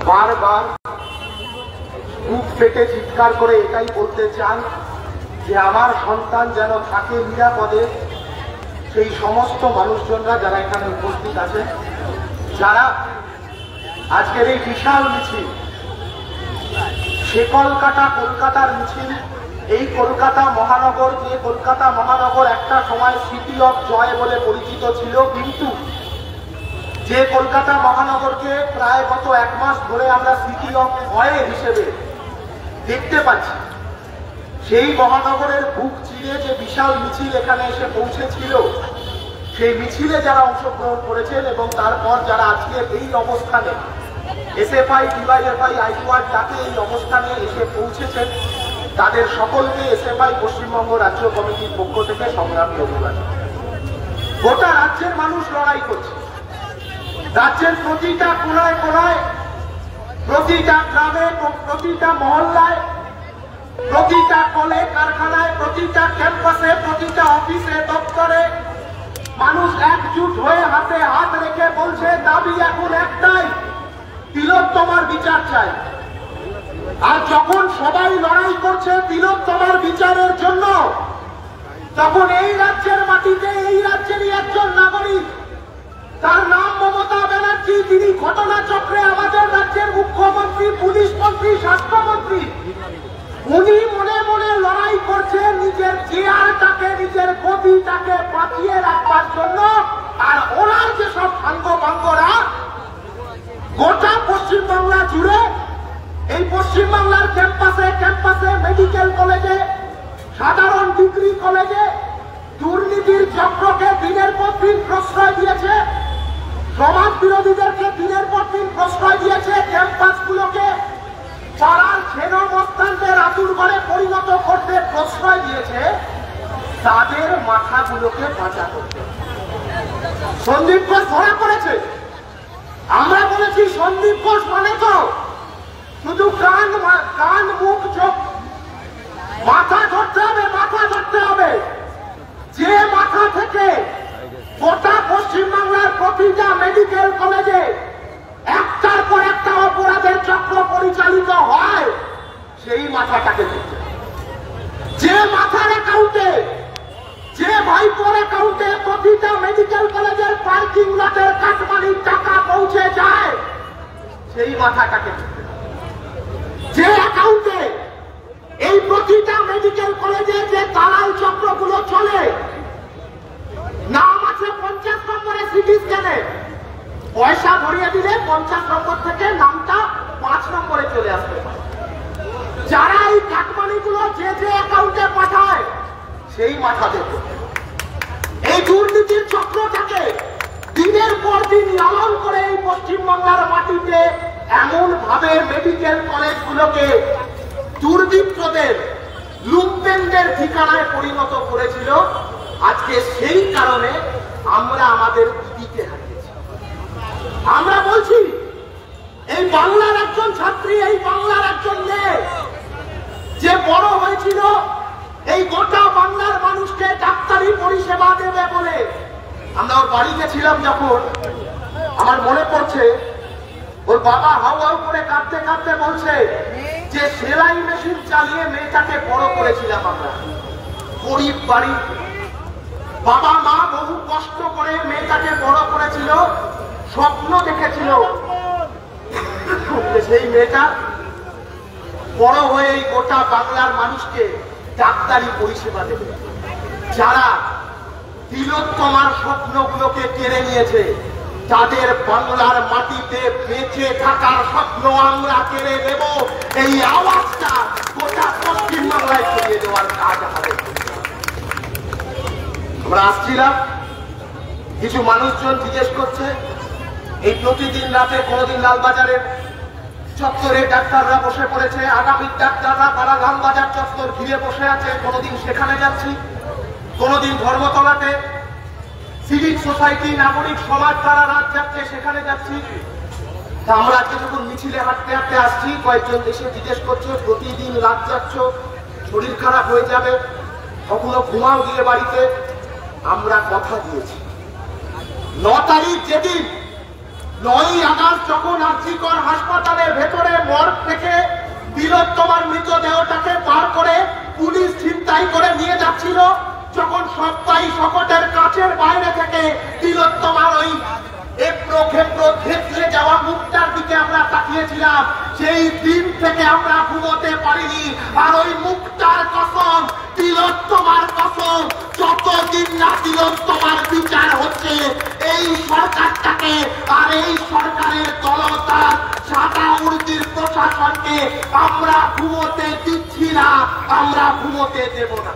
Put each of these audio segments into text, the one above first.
বারবার বুক পেটে চিৎকার করে এটাই বলতে চান যে আমার সন্তান যেন থাকে নিরাপদে। সেই সমস্ত মানুষজনরা যারা এখানে উপস্থিত আছেন, যারা আজকের এই বিশাল মিছিল, শেকল কাটা কলকাতার মিছিল, এই কলকাতা মহানগর, যে কলকাতা মহানগর একটা সময় সিটি অফ জয় বলে পরিচিত ছিল, কিন্তু যে কলকাতা মহানগরকে প্রায় গত 1 মাস ধরে আমরা সিটি অফ ভয় হিসেবে দেখতে পাচ্ছি, সেই মহানগরের বুক চিরে যে বিশাল মিছিল এখানে এসে পৌঁছেছিল, সেই মিছিলে যারা অংশগ্রহণ করেছেন এবং তারপর যারা আজকে এই অবস্থানে এসএফআই, ডিওয়াইএফআই, আইওয়ার ডাকে এই অবস্থানে এসে পৌঁছেছেন, তাদের সকলকে এসএফআই পশ্চিমবঙ্গ রাজ্য কমিটির পক্ষ থেকে সংগ্রামী অভিবাদন। গোটা রাজ্যের মানুষ লড়াই করছে, রাজ্যের প্রতিটা কোনায় কোনায়, প্রতিটা গ্রামে, প্রতিটা মহল্লায়, প্রতিটা কলে কারখানায়, প্রতিটা ক্যাম্পাসে, প্রতিটা অফিসে, দপ্তরে মানুষ একজুট হয়ে হাতে হাত রেখে বলছে দাবি এখন একটাই, তিলোত্তমার বিচার চাই। আর যখন সবাই লড়াই করছে তিলোত্তমার বিচারের জন্য, তখন এই রাজ্যের মাটিতে, এই রাজ্যেরই একজন নাগরিক, তার নাম মমতা ব্যানার্জি, তিনি ঘটনাচক্রে আমাদের রাজ্যের মুখ্যমন্ত্রী, পুলিশ মন্ত্রী, স্বাস্থ্যমন্ত্রী, উনি মনে মনে লড়াই করছে নিজের চেয়ারটাকে, নিজের গদিটাকে বাঁচিয়ে রাখবার জন্য। আর ওনার যেসব সাঙ্গপাঙ্গরা গোটা পশ্চিমবাংলা জুড়ে, এই পশ্চিমবাংলার ক্যাম্পাসে ক্যাম্পাসে, মেডিকেল কলেজে, সাধারণ ডিগ্রি কলেজে দুর্নীতির চক্রকে দিনের পর দিন প্রশ্রয় দিয়েছে, সমাজ বিরোধীদেরকে দিনের পর দিন প্রশ্রয় দিয়েছে, ক্যাম্পাসগুলোকে পাড়ার ছেনমস্তানদের আতুর ঘরে পরিণত করতে প্রশ্রয় দিয়েছে, তাদের মাথাগুলোকে বাঁচা করতে। সন্দীপ ঘোষ ধরা পড়েছে, আমরা বলেছি সন্দীপ ঘোষ মানে তো শুধু কান মুখ চোখ, মাথা ধরতে হবে, মাথা ধরতে হবে। যে মাথা থেকে গোটা পশ্চিমবাংলার প্রতিটা মেডিকেল কলেজে একটার পর একটা অপরাধের চক্র পরিচালিত হয়, সেই মাথাটাকে ধরতে হবে। যে মাথার অ্যাকাউন্টে, যে ভাইপোর অ্যাকাউন্টে প্রতিটা মেডিকেল কলেজের পার্কিং লটের কাটমানির টাকা পৌঁছে যায়, সেই মাথাটাকে ধরতে হবে। যে অ্যাকাউন্টে এই প্রতিটা মেডিকেল কলেজে যে দালাল চক্রগুলো চলে, নাম আছে 50 নম্বরে সিটি স্ক্যানে, পয়সা ধরিয়ে দিলে 50 নম্বর থেকে নামটা 5 নম্বরে চলে আসতে পারে। যারা এই কাটমানিগুলো যে যে অ্যাকাউন্টে পাঠায়, সেই মাথা দেখো। এই দুর্নীতির চক্রটাকে দিনের পর দিন লালন করে এই পশ্চিমবাংলার মাটিতে এমন ভাবে মেডিকেল কলেজগুলোকে দুর্বৃত্তদের, লুম্পেনদের ঠিকানায় পরিণত করেছিল, আজকে সেই কারণে আমরা আমাদের দিদিকে হারিয়েছি। আমরা বলছি এই বাংলার একজন ছাত্রী, এই বাংলার একজন মেয়ে, যে বড় হয়েছিল এই গোটা বাংলার মানুষকে ডাক্তারি পরিষেবা দেবে বলে। আমরা ওর বাড়িতে ছিলাম যখন, আমার মনে পড়ছে ওর বাবা হাউ হাউ করে কাঁদতে কাঁদতে বলছে যে সেলাই মেশিন চালিয়ে মেয়েটাকে বড় করেছিলাম আমরা। গরিব বাড়ি, বাবা মা বহু কষ্ট করে মেয়েটাকে বড় করেছিল, স্বপ্ন দেখেছিল সেই মেয়েটা বড় হয়ে এই গোটা বাংলার মানুষকে ডাক্তারি পরিষেবা দেবে। যারা তিলোত্তমার স্বপ্নগুলোকে কেড়ে নিয়েছে, তাদের বাংলার মাটিতে বেঁচে থাকার স্বপ্ন আমরা কেড়ে দেব, এই আওয়াজটা গোটা পশ্চিমবাংলায় ছড়িয়ে দেওয়ার কাজ হবে। আমরা আসছিলাম, কিছু মানুষজন জিজ্ঞেস করছে এই প্রতিদিন রাতে কোনদিন লালবাজারের চত্বরে ডাক্তাররা বসে পড়েছে, আগামী ডাক্তাররা তারা লালবাজার চত্বর ঘিরে বসে আছে, কোনদিন সেখানে যাচ্ছি, কোনদিন ধর্মতলাতে সিভিক সোসাইটি, নাগরিক সমাজ তারা রাত যাচ্ছে, সেখানে যাচ্ছি। তা আমরা আজকে যখন মিছিলে হাঁটতে হাঁটতে আসছি, কয়েকজন এসে জিজ্ঞেস করছে প্রতিদিন রাত যাচ্ছ, শরীর খারাপ হয়ে যাবে, কখনো ঘুমাও গিয়ে বাড়িতে। আমরা কথা দিয়েছি 9 তারিখ যেদিন 9ই আগস্ট যখন আরজিকর হাসপাতালের ভেতরে মর্গ থেকে তিলোত্তমার মৃতদেহটাকে পার করে পুলিশ ছিনতাই করে নিয়ে যাচ্ছিল, যখন সবাই শকটের কাছের বাইরে থেকে তিলোত্তমার ওই একটু ক্ষেপ্র থেতলে যাওয়া মুখটার দিকে আমরা তাকিয়েছিলাম, সেই দিন থেকে আমরা ঘুমোতে পারিনি। আর ওই মুখটার কসম, তিলোত্তমার কসম, যতদিন না তিলোত্তমার বিচার হচ্ছে এই সরকারটাকে আর এই সরকারের দলদার সাদা উর্দির প্রশাসনকে আমরা ঘুমোতে দিচ্ছি না, আমরা ঘুমোতে দেব না।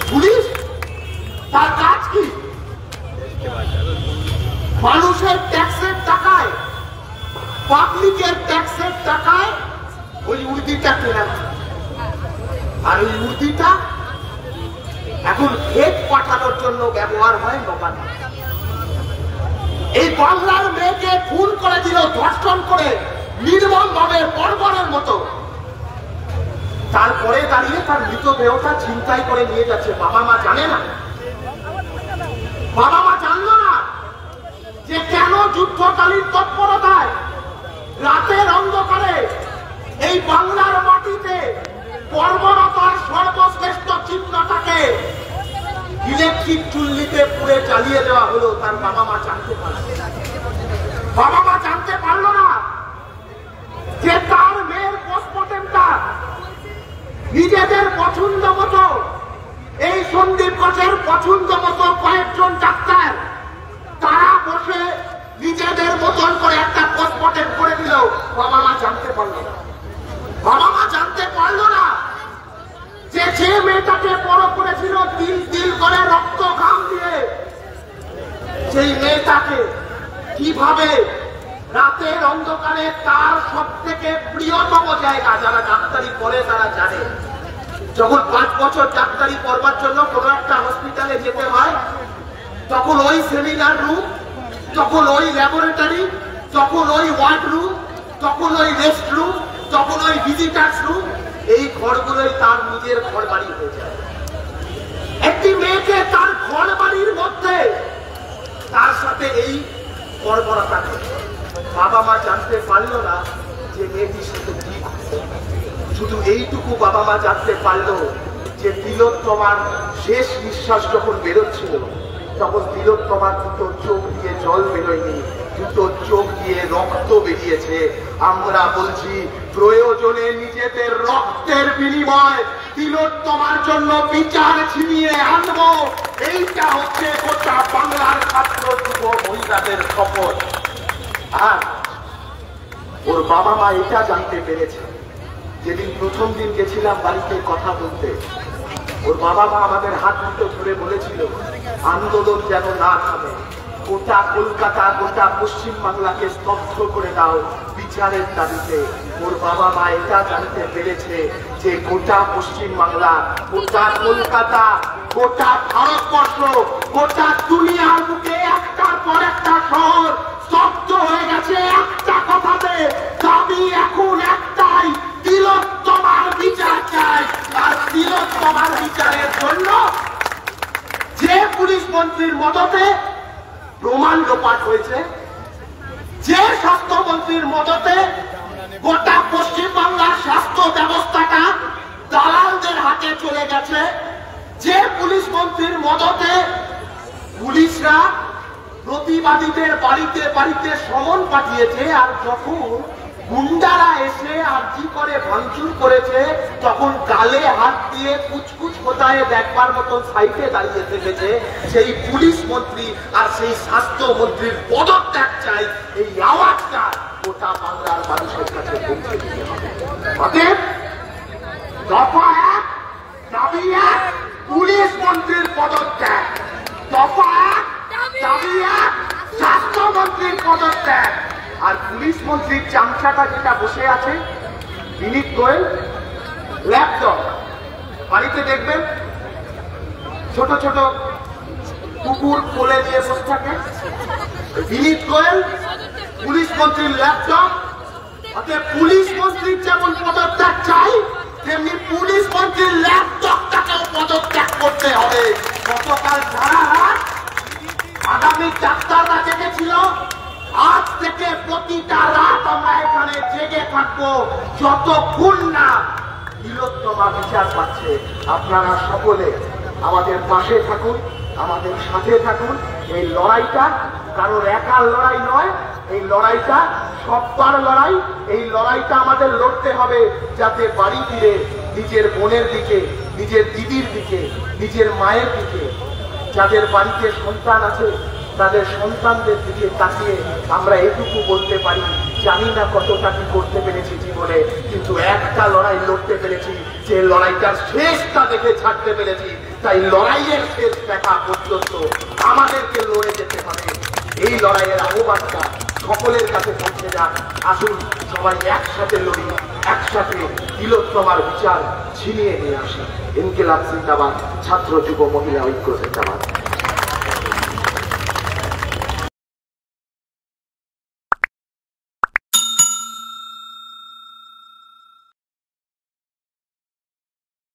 পুলিশ তার কাজ কি? মানুষের ট্যাক্সের টাকায়, পাবলিকের ট্যাক্সের টাকায় ওই উর্দিটা কেনা, আর ওই উর্দিটা এখন ভেট পাঠানোর জন্য ব্যবহার হয় নবান্ন। এই বাংলার মেয়েকে খুন করে দিল, ধর্ষণ করে নির্মম ভাবে বর্বরের মতো। তারপরে দাঁড়িয়ে তার মৃতদেহটা ছিনতাই করে নিয়ে যাচ্ছে। বাবা মা জানে না, বাবা মা জানলো না যে কেন যুদ্ধকালীন তৎপরতায় রাতের অন্ধকারে এই বাংলার মাটিতে বর্বরতার সর্বশ্রেষ্ঠ চিহ্নটাকে ইলেকট্রিক চুল্লিতে পুড়ে জ্বালিয়ে দেওয়া হলো। তার বাবা মা জানতে পারল, বাবা মা জানতে পারলো না যে তার মেয়ের পোস্টমর্টেমটা নিজেদের পছন্দ মতো, এই সন্দীপ ঘোষের পছন্দ মতো কয়েকজন ডাক্তার তারা বসে নিজেদের মতন করে একটা পোস্টমর্টেম করে দিল। বাবা মা জানতে পারলো না, বাবা মা জানতে পারলো না যে যে মেয়েটাকে বড় করেছিল তিল তিল করে রক্ত ঘাম দিয়ে, সেই মেয়েটাকে কিভাবে রাতের অন্ধকারে তার সব থেকে প্রিয়তম জায়গা, যারা ডাক্তারি করে তারা জানে, যখন 5 বছর ডাক্তারি করবার জন্য কোনো একটা হসপিটালে যেতে হয়, তখন ওই সেমিনার রুম, তখন ওই ল্যাবরেটরি, তখন ওই ওয়ার্ড রুম, তখন ওই রেস্ট রুম, তখন ওই ভিজিটার্স রুম, এই ঘরগুলোই তার নিজের ঘর বাড়ি হয়ে যায়। একটি মেয়েকে তার ঘর বাড়ির মধ্যে তার সাথে এই বর্বরতা করে। বাবা মা জানতে পারলো না যে মেয়েটির সাথে কি ঘটছে। শুধু এইটুকু বাবা মা জানতে পারলো যে তিলোত্তমার শেষ নিঃশ্বাস যখন বেরোচ্ছিল, তখন তিলোত্তমার দুটো চোখ দিয়ে জল বেরোয়নি, দুটো চোখ দিয়ে রক্ত বেরিয়েছে। আমরা বলছি প্রয়োজনে নিজেদের রক্তের বিনিময় তিলোত্তমার জন্য বিচার ছিনিয়ে আনবো। এইটা হচ্ছে গোটা বাংলার ছাত্র যুব মহিলাদের শপথ। আর ওর বাবা মা এটা জানতে পেরেছে, যেদিন প্রথম দিন গেছিলাম বাড়িতে কথা বলতে, ওর বাবা মা আমাদের হাত দুটো ধরে বলেছিল আন্দোলন যেন না থামে, গোটা কলকাতা গোটা পশ্চিম বাংলাকে স্তব্ধ করে দাও বিচারের দাবিতে। ওর বাবা মা এটা জানতে পেরেছে যে গোটা পশ্চিম বাংলা, গোটা কলকাতা, গোটা ভারতবর্ষ, গোটা দুনিয়ার বুকে একটার পর একটা শহর স্তব্ধ হয়ে গেছে একটা কথাতে। দাবি এখন একটাই, তিলোত্তমার বিচার চাই। আর তিলোত্তমার বিচারের জন্য যে পুলিশ মন্ত্রীর মদতে প্রমাণ লোপাট হয়েছে, যে স্বাস্থ্যমন্ত্রীর মদতে গোটা পশ্চিম বাংলার স্বাস্থ্য ব্যবস্থাটা দালালদের হাতে চলে গেছে, যে পুলিশ মন্ত্রীর মদতে পুলিশরা প্রতিবাদীদের বাড়িতে বাড়িতে সমন পাঠিয়েছে, আর যখন গুন্ডারা এসে আরজি করে ভাঙচুর করেছে তখন গালে হাত দিয়ে কুচকুচ কোথায় দেখবার মতন সাইডে দাঁড়িয়ে থেকেছে, সেই পুলিশ মন্ত্রী আর সেই স্বাস্থ্য মন্ত্রীর পদত্যাগ চাই। এই আওয়াজটা গোটা বাংলার মানুষের কাছে পৌঁছে দিতে হবে। অতএব দফা 1 দাবি 1 পুলিশ মন্ত্রীর পদত্যাগ, দফা 1 দাবি 1 স্বাস্থ্যমন্ত্রীর পদত্যাগ। আর পুলিশ মন্ত্রীর চামচাটা যেটা বসে আছে বিনীত গোয়েল, ল্যাপটপ বাড়িতে দেখবেন ছোট ছোট কুকুর কোলে দিয়ে বসে থাকে। বিনীত গোয়েল পুলিশ মন্ত্রীর ল্যাপটপ। অতএব পুলিশ মন্ত্রীর যেমন পদত্যাগ চাই, তেমনি পুলিশ মন্ত্রীর ল্যাপটপটাকেও পদত্যাগ করতে হবে। গতকাল সারা রাত আগামী ডাক্তাররা জেগেছিল, আজ থেকে প্রতিটা রাত আমরা এখানে জেগে থাকবো যতক্ষণ না তিলোত্তমা বিচার পাচ্ছে। আপনারা সকলে আমাদের পাশে থাকুন, আমাদের সাথে থাকুন। এই লড়াইটা কারোর একার লড়াই নয়, এই লড়াইটা সবার লড়াই। এই লড়াইটা আমাদের লড়তে হবে যাতে বাড়ি ফিরে নিজের বোনের দিকে, নিজের দিদির দিকে, নিজের মায়ের দিকে, যাদের বাড়িতে সন্তান আছে তাদের সন্তানদের দিকে তাকিয়ে আমরা এটুকু বলতে পারি, জানি না কতটা কি করতে পেরেছি জীবনে, কিন্তু একটা লড়াই লড়তে পেরেছি, যে লড়াইটার শেষটা দেখে ছাড়তে পেরেছি। তাই লড়াইয়ের শেষ দেখা পর্যন্ত আমাদেরকে লড়ে যেতে হবে। এই লড়াইয়ের আহ্বানটা সকলের কাছে পৌঁছে যাক। আসুন সবাই একসাথে লড়ি, একসাথে তিলোত্তমার বিচার ছিনিয়ে নিয়ে আসি। ইনকিলাব জিন্দাবাদ, ছাত্র যুব মহিলা ঐক্য জিন্দাবাদ।